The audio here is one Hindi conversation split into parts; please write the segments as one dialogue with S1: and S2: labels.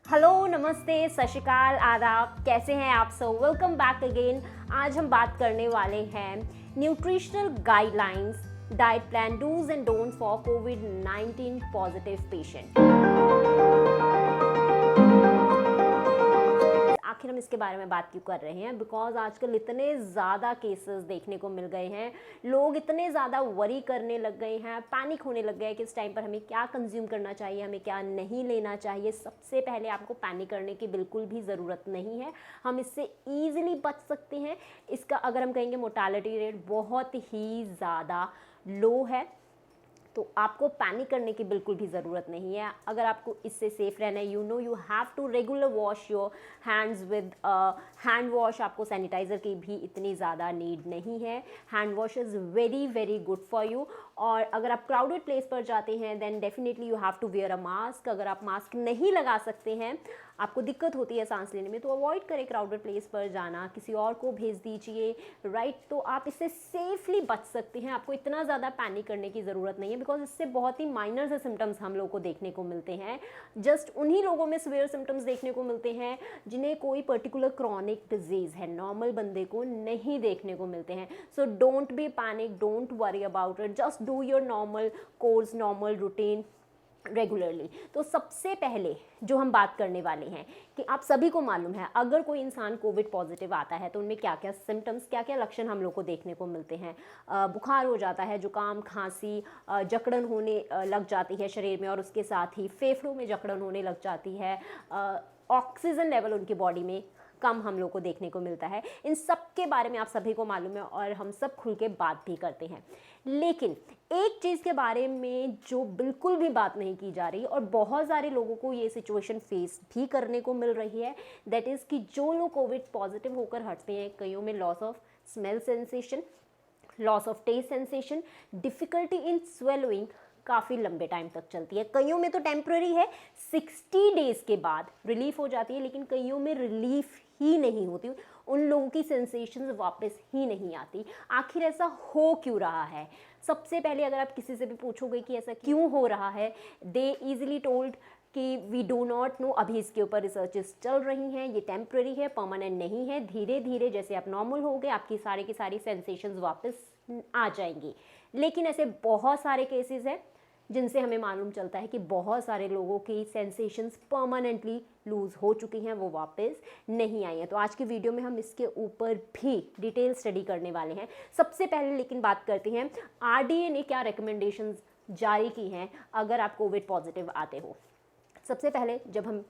S1: हेलो, नमस्ते, सत श्री अकाल, आदाब। कैसे हैं आप सब? Welcome back again. आज हम बात करने वाले हैं nutritional guidelines, diet plan, dos and don'ts for कोविड-19 पॉजिटिव पेशेंट। आखिर हम इसके बारे में बात क्यों कर रहे हैं? बिकॉज आजकल इतने ज़्यादा केसेस देखने को मिल गए हैं, लोग इतने ज़्यादा वरी करने लग गए हैं, पैनिक होने लग गए कि इस टाइम पर हमें क्या कंज्यूम करना चाहिए, हमें क्या नहीं लेना चाहिए। सबसे पहले आपको पैनिक करने की बिल्कुल भी ज़रूरत नहीं है, हम इससे ईजिली बच सकते हैं। इसका अगर हम कहेंगे मोर्टालिटी रेट बहुत ही ज़्यादा लो है, तो आपको पैनिक करने की बिल्कुल भी ज़रूरत नहीं है। अगर आपको इससे सेफ रहना है, you have to regular wash your hands with hand wash. आपको सैनिटाइज़र की भी इतनी ज़्यादा नीड नहीं है। Hand wash is very very good for you. और अगर आप क्राउडेड प्लेस पर जाते हैं then definitely you have to wear a mask. अगर आप मास्क नहीं लगा सकते हैं, आपको दिक्कत होती है सांस लेने में, तो अवॉइड करें क्राउडेड प्लेस पर जाना, किसी और को भेज दीजिए, राइट। तो आप इससे सेफली बच सकते हैं, आपको इतना ज़्यादा पैनिक करने की ज़रूरत नहीं है। बिकॉज इससे बहुत ही माइनर से सिम्टम्स हम लोग को देखने को मिलते हैं। जस्ट उन्हीं लोगों में सीवियर सिम्टम्स देखने को मिलते हैं जिन्हें कोई पर्टिकुलर क्रॉनिक डिजीज़ है, नॉर्मल बंदे को नहीं देखने को मिलते हैं। So don't be panic, don't worry about it, just do your normal course, normal routine regularly. तो सबसे पहले जो हम बात करने वाले हैं कि आप सभी को मालूम है, अगर कोई इंसान कोविड पॉजिटिव आता है तो उनमें क्या क्या सिम्टम्स, क्या क्या लक्षण हम लोग को देखने को मिलते हैं। बुखार हो जाता है, जुकाम, खांसी, जकड़न होने लग जाती है शरीर में, और उसके साथ ही फेफड़ों में जकड़न होने लग जाती है। ऑक्सीजन लेवल उनकी बॉडी में कम हम लोग को देखने को मिलता है। इन सब के बारे में आप सभी को मालूम है और हम सब खुल के बात भी करते हैं। लेकिन एक चीज़ के बारे में जो बिल्कुल भी बात नहीं की जा रही, और बहुत सारे लोगों को ये सिचुएशन फेस भी करने को मिल रही है, दैट इज़ कि जो लोग कोविड पॉजिटिव होकर हटते हैं, कईयों में loss of smell sensation, loss of taste sensation, difficulty in swallowing काफ़ी लंबे टाइम तक चलती है। कईयों में तो टेम्प्रेरी है, 60 डेज़ के बाद रिलीफ हो जाती है, लेकिन कईयों में रिलीफ ही नहीं होती, उन लोगों की सेंसेशंस वापस ही नहीं आती। आखिर ऐसा हो क्यों रहा है? सबसे पहले अगर आप किसी से भी पूछोगे कि ऐसा क्यों हो रहा है, दे ईजिली टोल्ड कि वी डू नॉट नो। अभी इसके ऊपर रिसर्चेस चल रही हैं, ये टेम्प्रेरी है, परमानेंट नहीं है। धीरे धीरे जैसे आप नॉर्मल हो गए, आपकी सारी की सारी सेंसेशंस वापस आ जाएंगी। लेकिन ऐसे बहुत सारे केसेस हैं जिनसे हमें मालूम चलता है कि बहुत सारे लोगों की सेंसेशंस परमानेंटली लूज़ हो चुकी हैं, वो वापस नहीं आई हैं। तो आज की वीडियो में हम इसके ऊपर भी डिटेल स्टडी करने वाले हैं। सबसे पहले लेकिन बात करते हैं आरडीए ने क्या रिकमेंडेशंस जारी की हैं अगर आप कोविड पॉजिटिव आते हो। सबसे पहले जब हम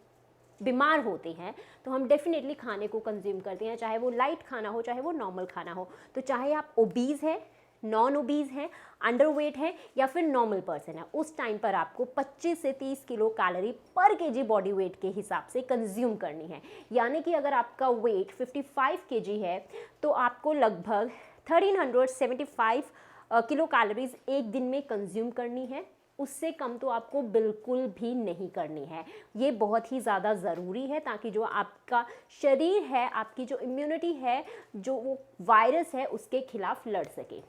S1: बीमार होते हैं तो हम डेफिनेटली खाने को कंज्यूम करते हैं, चाहे वो लाइट खाना हो, चाहे वो नॉर्मल खाना हो। तो चाहे आप ओबीज़ हैं, नॉन ओबीज़ हैं, अंडरवेट है या फिर नॉर्मल पर्सन है, उस टाइम पर आपको 25 से 30 किलो कैलोरी पर केजी बॉडी वेट के हिसाब से कंज्यूम करनी है। यानी कि अगर आपका वेट 55 केजी है तो आपको लगभग 1375 किलो कैलोरीज एक दिन में कंज्यूम करनी है। उससे कम तो आपको बिल्कुल भी नहीं करनी है। ये बहुत ही ज़्यादा ज़रूरी है ताकि जो आपका शरीर है, आपकी जो इम्यूनिटी है, जो वो वायरस है, उसके खिलाफ लड़ सके।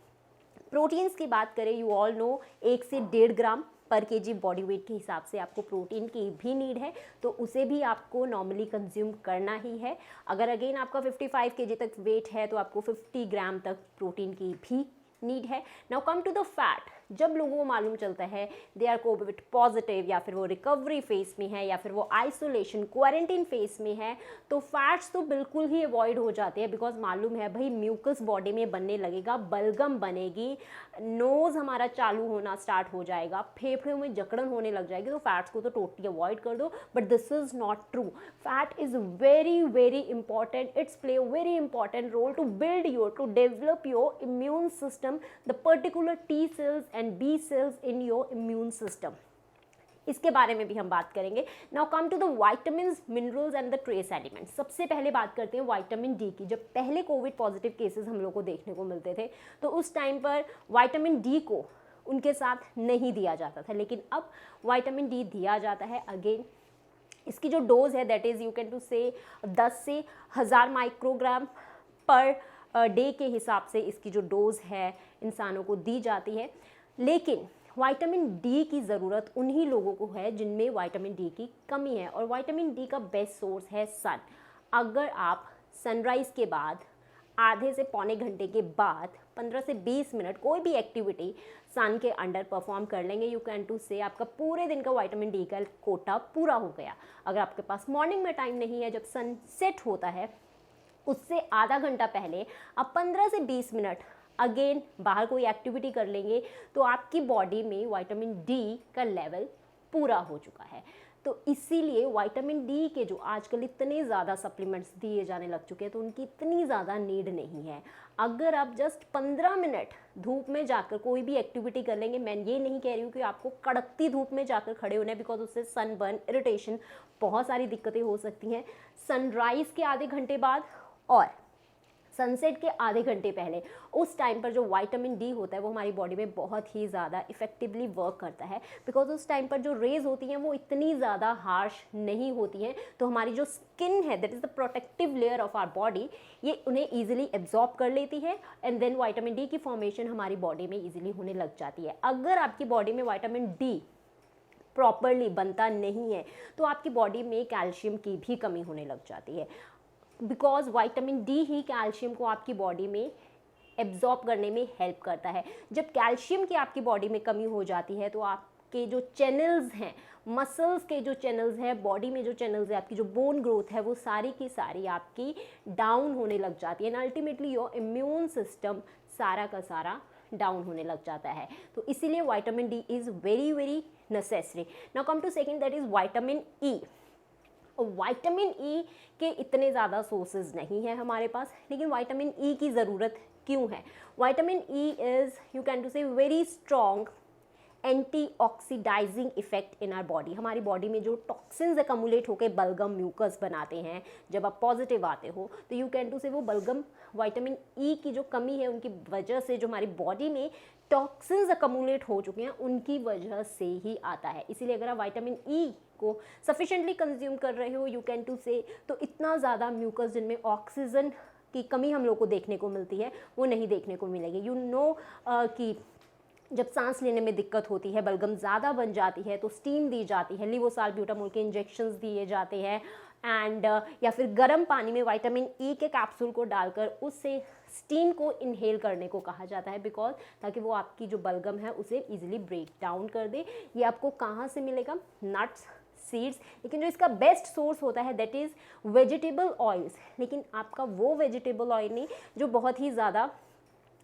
S1: प्रोटीन्स की बात करें, यू ऑल नो 1 से 1.5 ग्राम पर केजी बॉडी वेट के हिसाब से आपको प्रोटीन की भी नीड है, तो उसे भी आपको नॉर्मली कंज्यूम करना ही है। अगर अगेन आपका 55 केजी तक वेट है तो आपको 50 ग्राम तक प्रोटीन की भी नीड है। Now come to the fat. जब लोगों को मालूम चलता है दे आर कोविड पॉजिटिव, या फिर वो रिकवरी फेस में है, या फिर वो आइसोलेशन क्वारंटीन फेस में है, तो फैट्स तो बिल्कुल ही अवॉइड हो जाते हैं। बिकॉज मालूम है भाई, म्यूकस बॉडी में बनने लगेगा, बलगम बनेगी, नोज़ हमारा चालू होना स्टार्ट हो जाएगा, फेफड़ों में जकड़न होने लग जाएगी। तो फैट्स को तो टोटली अवॉइड कर दो, but this is not true. Fat is very very important, it's play a very important role to build your, to develop your immune system, the particular T cells and B cells in your immune system। इसके बारे में भी हम बात करेंगे। Now come to the vitamins, minerals and the trace elements. सबसे पहले बात करते हैं विटामिन डी की। जब पहले कोविड पॉजिटिव केसेस हम लोग को देखने को मिलते थे तो उस टाइम पर विटामिन डी को उनके साथ नहीं दिया जाता था, लेकिन अब विटामिन डी दिया जाता है। अगेन इसकी जो डोज है that is you can to say 10 से 1000 माइक्रोग्राम पर डे के हिसाब से इसकी जो डोज़ है इंसानों को दी जाती है। लेकिन विटामिन डी की ज़रूरत उन्हीं लोगों को है जिनमें विटामिन डी की कमी है, और विटामिन डी का बेस्ट सोर्स है सन। अगर आप सनराइज़ के बाद आधे से पौने घंटे के बाद 15 से 20 मिनट कोई भी एक्टिविटी सन के अंडर परफॉर्म कर लेंगे, यू कैन टू से आपका पूरे दिन का विटामिन डी का कोटा पूरा हो गया। अगर आपके पास मॉर्निंग में टाइम नहीं है, जब सन सेट होता है उससे आधा घंटा पहले आप 15 से 20 मिनट अगेन बाहर कोई एक्टिविटी कर लेंगे, तो आपकी बॉडी में विटामिन डी का लेवल पूरा हो चुका है। तो इसीलिए विटामिन डी के जो आजकल इतने ज़्यादा सप्लीमेंट्स दिए जाने लग चुके हैं, तो उनकी इतनी ज़्यादा नीड नहीं है। अगर आप जस्ट 15 मिनट धूप में जाकर कोई भी एक्टिविटी कर लेंगे, मैं ये नहीं कह रही हूँ कि आपको कड़कती धूप में जाकर खड़े होना है, बिकॉज उससे सनबर्न, इरिटेशन, बहुत सारी दिक्कतें हो सकती हैं। सनराइज़ के आधे घंटे बाद और सनसेट के आधे घंटे पहले, उस टाइम पर जो विटामिन डी होता है वो हमारी बॉडी में बहुत ही ज़्यादा इफेक्टिवली वर्क करता है, बिकॉज उस टाइम पर जो रेज होती हैं वो इतनी ज़्यादा हार्श नहीं होती हैं, तो हमारी जो स्किन है, that is the protective layer of our body, ये उन्हें ईजिली एब्जॉर्ब कर लेती है, एंड देन विटामिन डी की फॉर्मेशन हमारी बॉडी में ईजिली होने लग जाती है। अगर आपकी बॉडी में विटामिन डी प्रॉपरली बनता नहीं है, तो आपकी बॉडी में कैल्शियम की भी कमी होने लग जाती है, because vitamin D he calcium को आपकी बॉडी में एब्जॉर्ब करने में हेल्प करता है। जब कैल्शियम की आपकी बॉडी में कमी हो जाती है, तो आपके जो चैनल्स हैं, मसल्स के जो चैनल्स हैं, बॉडी में जो चैनल्स है, आपकी जो बोन ग्रोथ है, वो सारी की सारी आपकी डाउन होने लग जाती है, and ultimately your immune system सारा का सारा डाउन होने लग जाता है। तो इसीलिए vitamin D is very very necessary. Now come to second, that is vitamin E. Vitamin E के इतने ज़्यादा सोर्सेज नहीं है हमारे पास, लेकिन विटामिन ई की ज़रूरत क्यों है? Vitamin E is, you can to say, very strong antioxidizing effect in our body. हमारी बॉडी में जो टॉक्सिन्स एकमुलेट होकर बलगम म्यूकस बनाते हैं, जब आप पॉजिटिव आते हो, तो यू कैन टू से वो बलगम विटामिन ई की जो कमी है उनकी वजह से, जो हमारी बॉडी में टॉक्सिन्स एकमुलेट हो चुके हैं उनकी वजह से ही आता है। इसीलिए अगर आप विटामिन ई को सफिशेंटली कंज्यूम कर रहे हो, यू कैन टू से, तो इतना ज़्यादा म्यूकस जिनमें ऑक्सीजन की कमी हम लोग को देखने को मिलती है वो नहीं देखने को मिलेगी। यू नो कि जब सांस लेने में दिक्कत होती है, बलगम ज़्यादा बन जाती है, तो स्टीम दी जाती है, लिवोसाल्ब्यूटामोल के इंजेक्शंस दिए जाते हैं, एंड या फिर गर्म पानी में विटामिन ई के कैप्सूल को डालकर उससे स्टीम को इनहेल करने को कहा जाता है, बिकॉज ताकि वो आपकी जो बलगम है उसे ईजिली ब्रेक डाउन कर दे। ये आपको कहाँ से मिलेगा? नट्स, सीड्स, लेकिन जो इसका बेस्ट सोर्स होता है दैट इज़ वेजिटेबल ऑयल्स। लेकिन आपका वो वेजिटेबल ऑयल नहीं जो बहुत ही ज़्यादा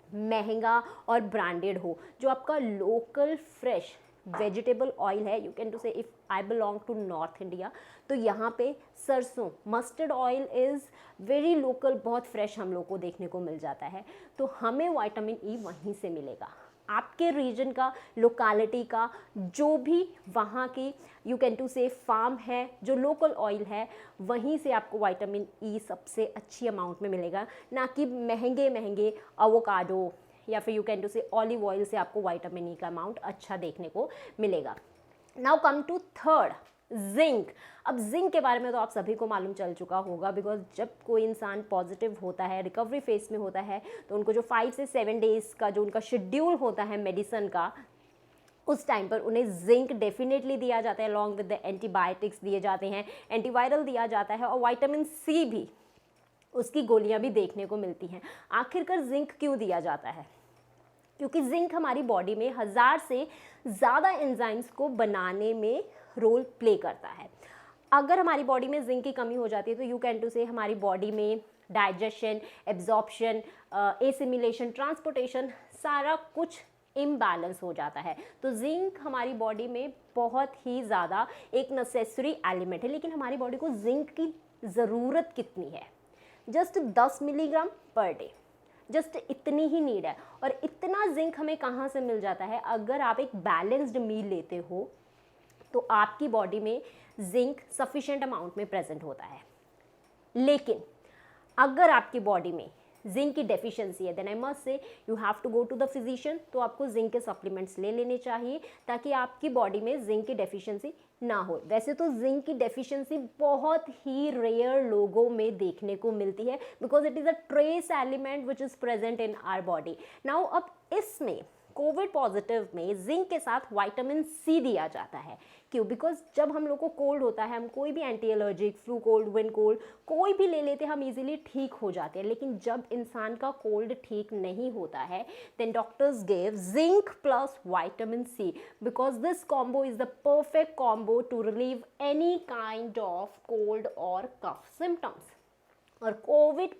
S1: महंगा और ब्रांडेड हो, जो आपका लोकल फ्रेश वेजिटेबल ऑयल है। You can to say, if I belong to north India, तो यहाँ पे सरसों, mustard oil is very local, बहुत फ्रेश हम लोग को देखने को मिल जाता है, तो हमें विटामिन ई वहीं से मिलेगा। आपके रीजन का, लोकालिटी का, जो भी वहाँ की यू कैन टू से फार्म है, जो लोकल ऑयल है, वहीं से आपको विटामिन ई सबसे अच्छी अमाउंट में मिलेगा, ना कि महंगे महंगे एवोकाडो या फिर यू कैन टू से ऑलिव ऑयल से आपको विटामिन ई का अमाउंट अच्छा देखने को मिलेगा। Now come to third, zinc. अब जिंक के बारे में तो आप सभी को मालूम चल चुका होगा, बिकॉज जब कोई इंसान पॉजिटिव होता है, रिकवरी फेज में होता है, तो उनको जो 5 से 7 डेज़ का जो उनका शेड्यूल होता है मेडिसिन का, उस टाइम पर उन्हें जिंक डेफिनेटली दिया जाता है, अलॉन्ग विद द एंटीबायोटिक्स दिए जाते हैं, एंटीवायरल दिया जाता है, और विटामिन सी भी, उसकी गोलियां भी देखने को मिलती हैं। आखिरकार जिंक क्यों दिया जाता है? क्योंकि जिंक हमारी बॉडी में 1000 से ज़्यादा एंजाइम्स को बनाने में रोल प्ले करता है। अगर हमारी बॉडी में जिंक की कमी हो जाती है, तो यू कैन टू से हमारी बॉडी में डाइजेशन, एब्जॉर्प्शन, एसिमिलेशन, ट्रांसपोर्टेशन, सारा कुछ इम्बैलेंस हो जाता है। तो जिंक हमारी बॉडी में बहुत ही ज़्यादा एक नेसेसरी एलिमेंट है। लेकिन हमारी बॉडी को जिंक की ज़रूरत कितनी है? Just 10 milligram per day, just इतनी ही नीड है। और इतना जिंक हमें कहाँ से मिल जाता है? अगर आप एक बैलेंस्ड मील लेते हो, तो आपकी बॉडी में जिंक सफिशिएंट अमाउंट में प्रेजेंट होता है। लेकिन अगर आपकी बॉडी में जिंक की डेफिशिएंसी है, then I must say you have to go to the physician. तो आपको जिंक के सप्लीमेंट्स ले लेने चाहिए, ताकि आपकी बॉडी में जिंक की डेफिशिएंसी ना हो। वैसे तो जिंक की डेफिशिएंसी बहुत ही रेयर लोगों में देखने को मिलती है, because it is a trace element which is present in our body. Now अब इसमें कोविड पॉजिटिव में जिंक के साथ विटामिन सी दिया जाता है। क्यों? बिकॉज जब हम लोग को कोल्ड होता है, हम कोई भी anti allergic, flu cold, wind cold कोई भी ले लेते हैं, हम इजीली ठीक हो जाते हैं। लेकिन जब इंसान का कोल्ड ठीक नहीं होता है, then doctors give zinc plus vitamin C, because this combo is the perfect combo to relieve any kind of cold और कफ सिम्टम्स। और कोविड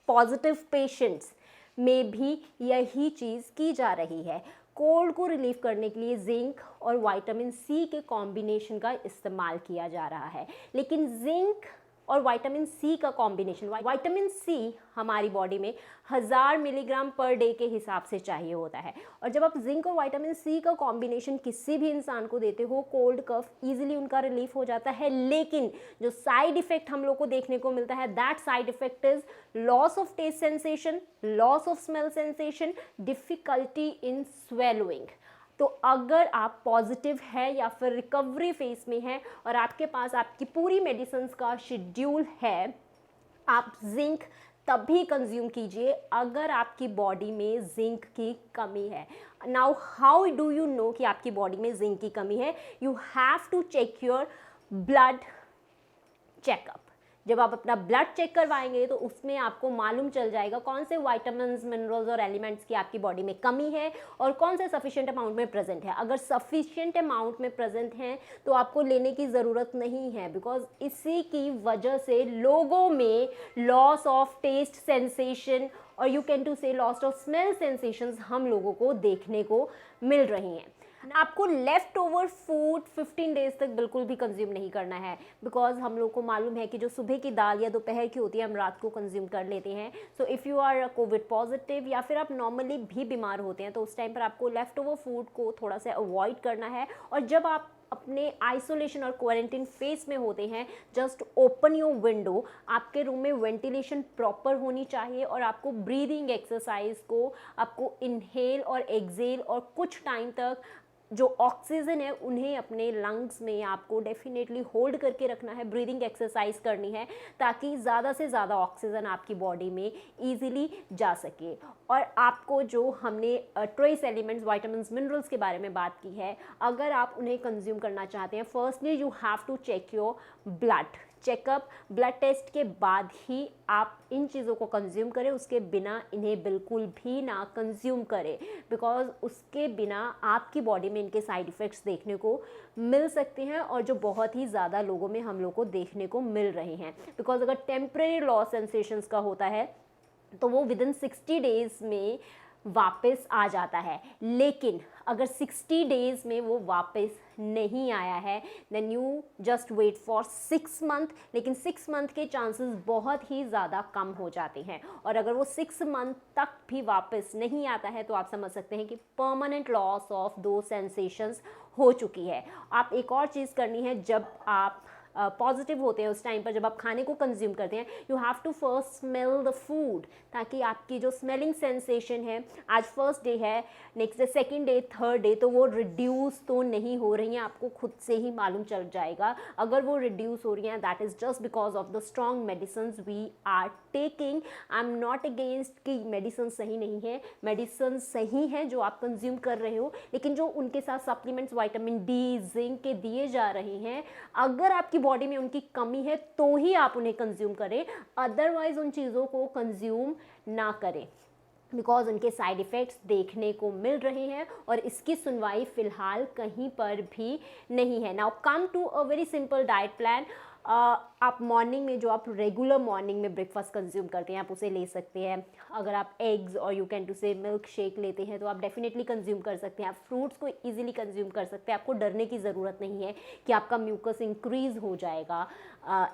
S1: पॉजिटिव पेशेंट्स में भी यही चीज़ की जा रही है। कोल्ड को रिलीव करने के लिए जिंक और विटामिन सी के कॉम्बिनेशन का इस्तेमाल किया जा रहा है। लेकिन जिंक और विटामिन सी का कॉम्बिनेशन, विटामिन सी हमारी बॉडी में 1000 मिलीग्राम पर डे के हिसाब से चाहिए होता है। और जब आप जिंक और विटामिन सी का कॉम्बिनेशन किसी भी इंसान को देते हो, कोल्ड कफ इजीली उनका रिलीफ हो जाता है। लेकिन जो साइड इफेक्ट हम लोग को देखने को मिलता है, that side effect is loss of taste sensation, loss of smell sensation, difficulty in swallowing. तो अगर आप पॉजिटिव है या फिर रिकवरी फेज में हैं और आपके पास आपकी पूरी मेडिसिन्स का शेड्यूल है, आप जिंक तभी कंज्यूम कीजिए अगर आपकी बॉडी में जिंक की कमी है। Now how do you know कि आपकी बॉडी में जिंक की कमी है? You have to check your blood checkup. जब आप अपना ब्लड चेक करवाएंगे तो उसमें आपको मालूम चल जाएगा कौन से विटामिन्स, मिनरल्स और एलिमेंट्स की आपकी बॉडी में कमी है और कौन से सफिशिएंट अमाउंट में प्रेजेंट है। अगर सफिशिएंट अमाउंट में प्रेजेंट हैं तो आपको लेने की ज़रूरत नहीं है, बिकॉज इसी की वजह से लोगों में लॉस ऑफ टेस्ट सेंसेशन और यू कैन टू से लॉस ऑफ स्मेल सेंसेशंस हम लोगों को देखने को मिल रही हैं। आपको लेफ्ट ओवर फूड 15 डेज तक बिल्कुल भी कंज्यूम नहीं करना है, बिकॉज हम लोग को मालूम है कि जो सुबह की दाल या दोपहर की होती है हम रात को कंज्यूम कर लेते हैं। So if you are COVID positive या फिर आप नॉर्मली भी बीमार होते हैं तो उस टाइम पर आपको लेफ्ट ओवर फूड को थोड़ा सा अवॉइड करना है। और जब आप अपने आइसोलेशन और क्वारंटीन फेस में होते हैं, जस्ट ओपन योर विंडो। आपके रूम में वेंटिलेशन प्रॉपर होनी चाहिए और आपको ब्रीदिंग एक्सरसाइज को आपको इनहेल और एक्सेल और कुछ टाइम तक जो ऑक्सीजन है उन्हें अपने लंग्स में आपको डेफिनेटली होल्ड करके रखना है, ब्रीदिंग एक्सरसाइज करनी है ताकि ज़्यादा से ज़्यादा ऑक्सीजन आपकी बॉडी में ईजिली जा सके। और आपको जो हमने ट्रेस एलिमेंट्स, विटामिन्स, मिनरल्स के बारे में बात की है, अगर आप उन्हें कंज्यूम करना चाहते हैं, firstly you have to check your blood checkup. Blood test के बाद ही आप इन चीज़ों को कंज्यूम करें, उसके बिना इन्हें बिल्कुल भी ना कंज्यूम करें, बिकॉज उसके बिना आपकी बॉडी में इनके साइड इफ़ेक्ट्स देखने को मिल सकते हैं और जो बहुत ही ज़्यादा लोगों में हम लोग को देखने को मिल रहे हैं। बिकॉज अगर टेम्परेरी लॉस सेंसेशंस का होता है तो वो विदिन 60 डेज में वापस आ जाता है, लेकिन अगर 60 डेज में वो वापस नहीं आया है then you just wait for 6 month. लेकिन 6 मंथ के चांसेस बहुत ही ज़्यादा कम हो जाते हैं और अगर वो 6 मंथ तक भी वापस नहीं आता है तो आप समझ सकते हैं कि परमानेंट लॉस ऑफ दो सेंसेशंस हो चुकी है। आप एक और चीज़ करनी है, जब आप पॉजिटिव होते हैं उस टाइम पर जब आप खाने को कंज्यूम करते हैं, you have to first smell the food, ताकि आपकी जो स्मेलिंग सेंसेशन है, आज फर्स्ट डे है, next day, second day, third day, तो वो रिड्यूस तो नहीं हो रही हैं, आपको खुद से ही मालूम चल जाएगा। अगर वो रिड्यूस हो रही हैं that is just because of the strong medicine we are taking. I am not against कि मेडिसिन सही नहीं है, मेडिसिन सही है जो आप कंज्यूम कर रहे हो, लेकिन जो उनके साथ सप्लीमेंट्स विटामिन डी, जिंक के दिए जा रहे हैं, अगर आपकी बॉडी में उनकी कमी है तो ही आप उन्हें कंज्यूम करें, अदरवाइज उन चीज़ों को कंज्यूम ना करें, बिकॉज उनके साइड इफ़ेक्ट्स देखने को मिल रहे हैं और इसकी सुनवाई फ़िलहाल कहीं पर भी नहीं है। Now come to a very simple diet plan. आप मॉर्निंग में जो आप रेगुलर मॉर्निंग में ब्रेकफास्ट कंज्यूम करते हैं आप उसे ले सकते हैं। अगर आप एग्स और यू कैन टू से मिल्क शेक लेते हैं तो आप डेफिनेटली कंज्यूम कर सकते हैं। आप फ्रूट्स को इजीली कंज्यूम कर सकते हैं, आपको डरने की ज़रूरत नहीं है कि आपका म्यूकस इंक्रीज़ हो जाएगा,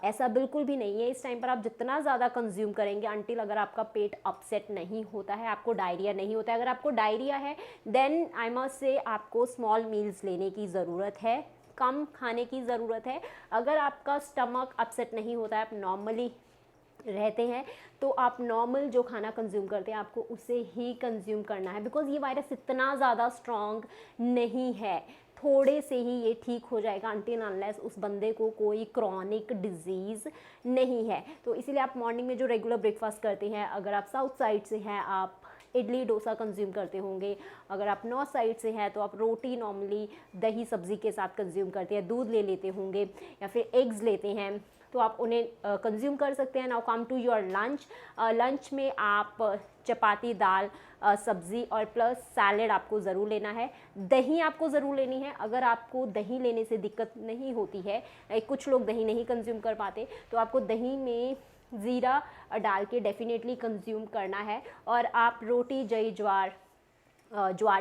S1: ऐसा बिल्कुल भी नहीं है। इस टाइम पर आप जितना ज़्यादा कंज्यूम करेंगे अनटिल अगर आपका पेट अपसेट नहीं होता है, आपको डायरिया नहीं होता है। अगर आपको डायरिया है देन आई मस्ट से आपको स्मॉल मील्स लेने की ज़रूरत है, कम खाने की ज़रूरत है। अगर आपका स्टमक अपसेट नहीं होता है, आप नॉर्मली रहते हैं, तो आप नॉर्मल जो खाना कंज्यूम करते हैं आपको उसे ही कंज्यूम करना है, बिकॉज ये वायरस इतना ज़्यादा स्ट्रॉन्ग नहीं है, थोड़े से ही ये ठीक हो जाएगा अनटिल अनलेस उस बंदे को कोई क्रॉनिक डिजीज़ नहीं है। तो इसीलिए आप मॉर्निंग में जो रेगुलर ब्रेकफास्ट करते हैं, अगर आप साउथ साइड से हैं, आप इडली डोसा कंज्यूम करते होंगे। अगर आप नॉर्थ साइड से हैं तो आप रोटी नॉर्मली दही सब्ज़ी के साथ कंज्यूम करते हैं, दूध ले लेते होंगे या फिर एग्स लेते हैं, तो आप उन्हें कंज्यूम कर सकते हैं। Now come to your lunch. Lunch में आप चपाती, दाल, सब्ज़ी और प्लस सैलेड आपको ज़रूर लेना है। दही आपको ज़रूर लेनी है। अगर आपको दही लेने से दिक्कत नहीं होती है, कुछ लोग दही नहीं कंज्यूम कर पाते, तो आपको दही में ज़ीरा डाल के डेफिनेटली कंज्यूम करना है। और आप रोटी, जई, ज्वार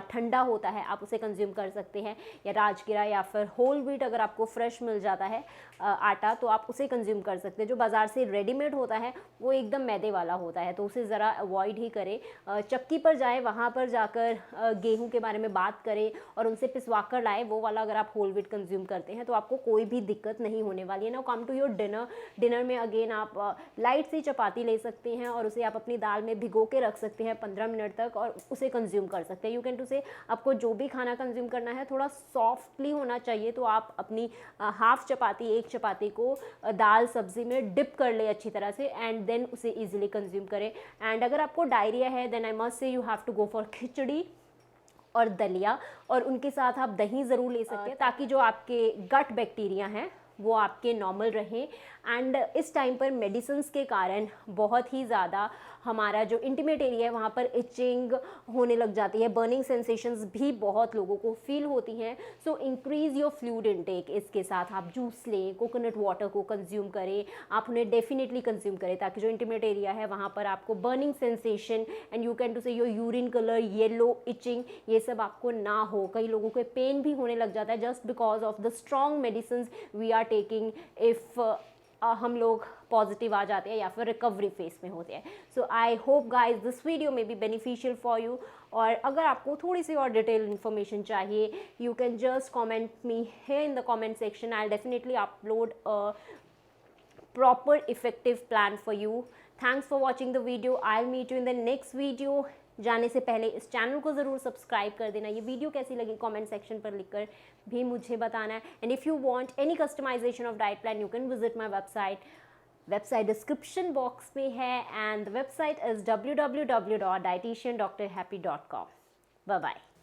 S1: ठंडा होता है, आप उसे कंज्यूम कर सकते हैं, या राजगिरा या फिर होल व्हीट अगर आपको फ्रेश मिल जाता है आटा, तो आप उसे कंज्यूम कर सकते हैं। जो बाज़ार से रेडीमेड होता है वो एकदम मैदे वाला होता है, तो उसे ज़रा अवॉइड ही करें। चक्की पर जाएं, वहाँ पर जाकर गेहूं के बारे में बात करें और उनसे पिसवा कर लाएँ। वो वाला अगर आप होल व्हीट कंज्यूम करते हैं तो आपको कोई भी दिक्कत नहीं होने वाली है। Now come to your dinner. Dinner में अगेन आप लाइट सी चपाती ले सकते हैं और उसे आप अपनी दाल में भिगो के रख सकते हैं 15 मिनट तक और उसे कंज्यूम कर सकते हैं। यू कैन टू से आपको जो भी खाना कंज्यूम करना है थोड़ा सॉफ्टली होना चाहिए, तो आप अपनी हाफ चपाती, एक चपाती को दाल सब्जी में डिप कर ले अच्छी तरह से एंड देन उसे इजीली कंज्यूम करें। एंड अगर आपको डायरिया है then I must say you have to go for khichdi और दलिया, और उनके साथ आप दही ज़रूर ले सकते हैं ताकि जो आपके गट बैक्टीरिया हैं वो आपके नॉर्मल रहें। एंड इस टाइम पर मेडिसिन्स के कारण बहुत ही ज़्यादा हमारा जो इंटीमेट एरिया है वहाँ पर इचिंग होने लग जाती है, बर्निंग सेंसेशंस भी बहुत लोगों को फील होती हैं। सो इंक्रीज़ योर फ्लूइड इनटेक। इसके साथ आप जूस लें, कोकोनट वाटर को कंज्यूम करें, आप उन्हें डेफिनेटली कंज्यूम करें ताकि जो इंटीमेट एरिया है वहाँ पर आपको burning sensation and you can to say your urine colour, yellow, itching, ये सब आपको ना हो। कई लोगों को पेन भी होने लग जाता है just because of the strong medicine we are taking if हम लोग पॉजिटिव आ जाते हैं या फिर रिकवरी फेस में होते हैं। So I hope guys this video में बी बेनिफिशियल फॉर यू। और अगर आपको थोड़ी सी और डिटेल इन्फॉर्मेशन चाहिए, you can just comment me here in the comment section. I will definitely upload a proper effective plan for you. Thanks for watching the video. I'll meet you in the next video. जाने से पहले इस चैनल को ज़रूर सब्सक्राइब कर देना। ये वीडियो कैसी लगी कमेंट सेक्शन पर लिखकर भी मुझे बताना है। And if you want any customisation of diet plan you can visit my website description box में है and the website is www.dietitiandrhappy.com. Bye bye.